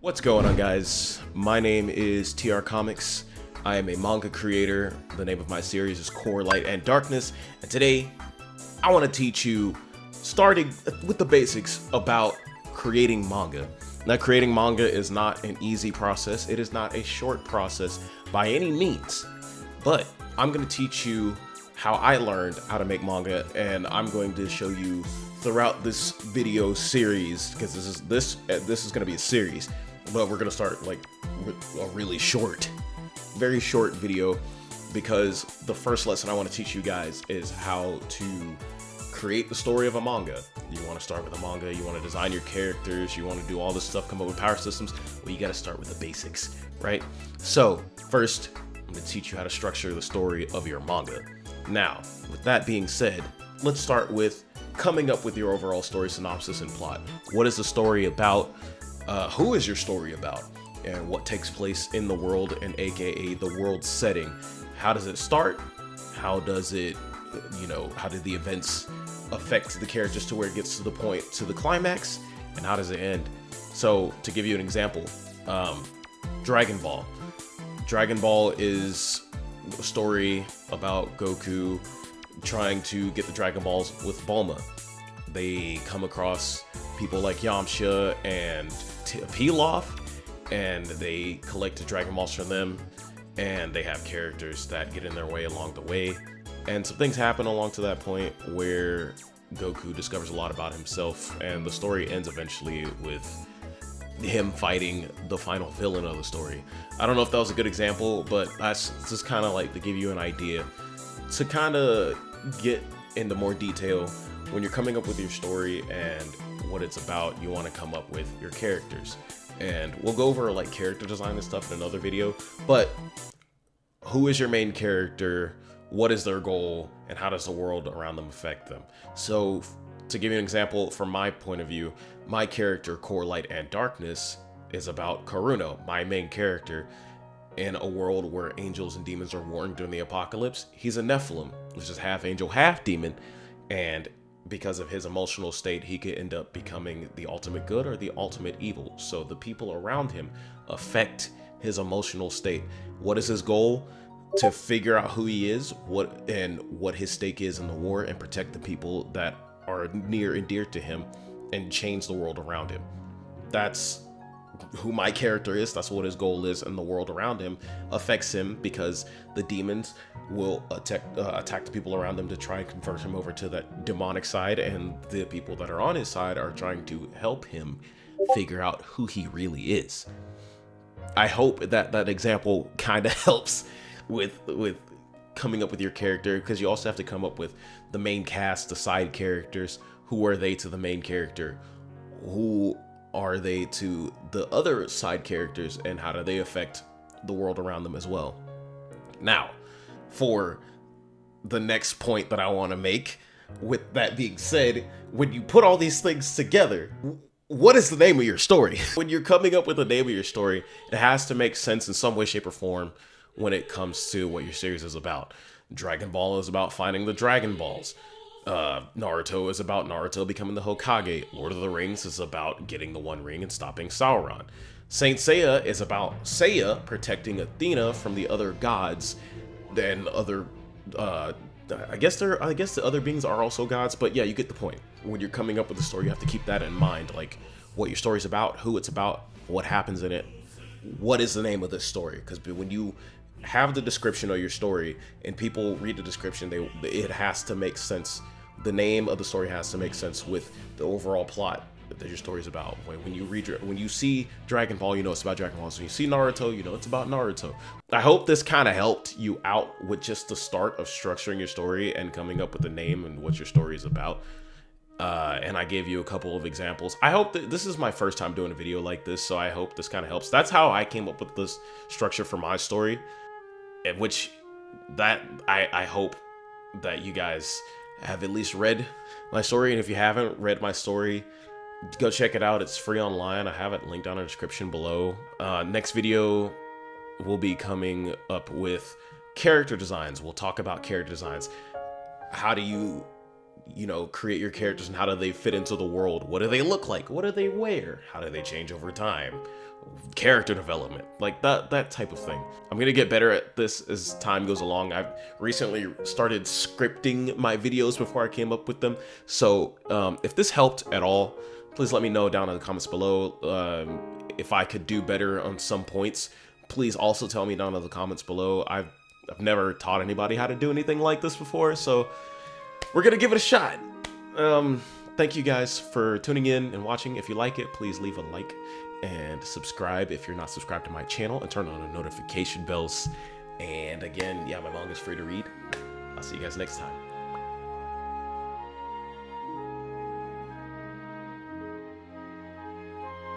What's going on, guys? My name is TR Comics. I am a manga creator. The name of my series is Core Light and Darkness, and today I want to teach you, starting with the basics, about creating manga. Now, creating manga is not an easy process. It is not a short process by any means, but I'm going to teach you how I learned how to make manga, and I'm going to show you throughout this video series, because this is going to be a series, but we're going to start like with a really short, very short video, because the first lesson I want to teach you guys is how to create the story of a manga. You want to start with a manga, you want to design your characters, you want to do all this stuff, come up with power systems. Well, you got to start with the basics, right? So first, I'm going to teach you how to structure the story of your manga. Now, with that being said, let's start with coming up with your overall story synopsis and plot. What is the story about? Who is your story about? And what takes place in the world, and aka the world setting? How does it start? How does it, how did the events affect the characters to where it gets to the point, to the climax? And how does it end? So, to give you an example, Dragon Ball. Dragon Ball is a story about Goku trying to get the Dragon Balls with Bulma. They come across people like Yamcha and Pilaf, and they collect the Dragon Balls from them, and they have characters that get in their way along the way. And some things happen along to that point where Goku discovers a lot about himself, and the story ends eventually with him fighting the final villain of the story. I don't know if that was a good example, but that's just kind of like to give you an idea, to kind of get into more detail. When you're coming up with your story and what it's about, you want to come up with your characters. And we'll go over like character design and stuff in another video, but who is your main character? What is their goal? And how does the world around them affect them? So to give you an example, from my point of view, my character, Core Light and Darkness, is about Karuno, my main character, in a world where angels and demons are warring during the apocalypse. He's a Nephilim, which is half angel, half demon, and because of his emotional state, he could end up becoming the ultimate good or the ultimate evil. So the people around him affect his emotional state. What is his goal? To figure out who he is, what his stake is in the war, and protect the people that are near and dear to him, and change the world around him. That's who my character is. That's what his goal is, and the world around him affects him because the demons will attack the people around him to try and convert him over to that demonic side, and the people that are on his side are trying to help him figure out who he really is. I hope that that example kind of helps with coming up with your character, because you also have to come up with the main cast, the side characters. Who are they to the main character? Who are they to the other side characters, and how do they affect the world around them as well? Now, for the next point that I want to make, with that being said, when you put all these things together, what is the name of your story? When you're coming up with the name of your story, it has to make sense in some way, shape, or form when it comes to what your series is about. Dragon Ball is about finding the Dragon Balls. Naruto is about Naruto becoming the Hokage. Lord of the Rings is about getting the One Ring and stopping Sauron. Saint Seiya is about Seiya protecting Athena from the other gods. Then other, I guess the other beings are also gods, but yeah, you get the point. When you're coming up with a story, you have to keep that in mind, like what your story's about, who it's about, what happens in it, what is the name of this story. Because when you have the description of your story and people read the description, it has to make sense. The name of the story has to make sense with the overall plot that your story is about. When you see Dragon Ball, you know it's about Dragon Ball. So when you see Naruto, you know it's about Naruto. I hope this kind of helped you out with just the start of structuring your story and coming up with the name and what your story is about. And I gave you a couple of examples. I hope that this is my first time doing a video like this, so I hope this kind of helps. That's how I came up with this structure for my story, in which that I hope that you guys have at least read my story. And if you haven't read my story, go check it out. It's free online. I have it linked down in the description below. Next video will be coming up with character designs. We'll talk about character designs. How do you you know, create your characters and how do they fit into the world? What do they look like? What do they wear? How do they change over time? Character development, like that type of thing. I'm gonna get better at this as time goes along. I've recently started scripting my videos before I came up with them. So if this helped at all, please let me know down in the comments below. If I could do better on some points, please also tell me down in the comments below. I've never taught anybody how to do anything like this before, so we're gonna give it a shot. Thank you guys for tuning in and watching. If you like it, please leave a like and subscribe if you're not subscribed to my channel, and turn on the notification bells. And again, yeah, my manga is free to read. I'll see you guys next time.